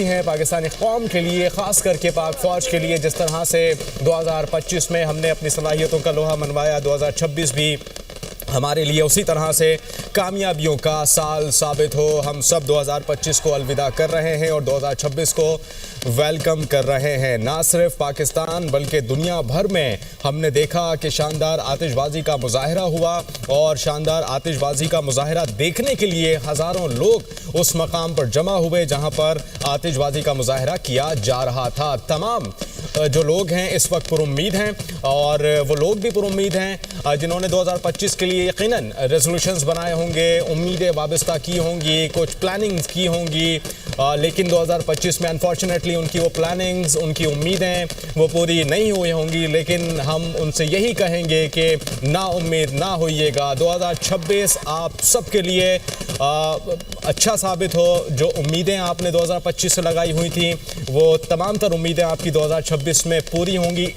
हैं पाकिस्तानी कौम के लिए, ख़ास करके पाक फ़ौज के लिए। जिस तरह से 2025 में हमने अपनी सलाहियतों का लोहा मनवाया, 2026 भी हमारे लिए उसी तरह से कामयाबियों का साल साबित हो। हम सब 2025 को अलविदा कर रहे हैं और 2026 को वेलकम कर रहे हैं। ना सिर्फ पाकिस्तान बल्कि दुनिया भर में हमने देखा कि शानदार आतिशबाजी का मुजाहरा हुआ और शानदार आतिशबाजी का मुजाहरा देखने के लिए हज़ारों लोग उस मकाम पर जमा हुए जहां पर आतिशबाजी का मुजाहरा किया जा रहा था। तमाम जो लोग हैं इस वक्त पुरुम्मीद हैं और वो लोग भी पुरुम्मीद हैं जिन्होंने 2025 के लिए यकीनन रेजोल्यूशंस बनाए होंगे, उम्मीदें वाबस्ता की होंगी, कुछ प्लानिंग्स की होंगी, लेकिन 2025 में अनफॉर्चुनेटली उनकी वो प्लानिंग्स, उनकी उम्मीदें वो पूरी नहीं हुई होंगी। लेकिन हम उनसे यही कहेंगे कि ना उम्मीद ना होइएगा, 2026 आप सबके लिए अच्छा साबित हो। जो उम्मीदें आपने 2025 से लगाई हुई थी वो तमाम तर उम्मीदें आपकी 2026 में पूरी होंगी।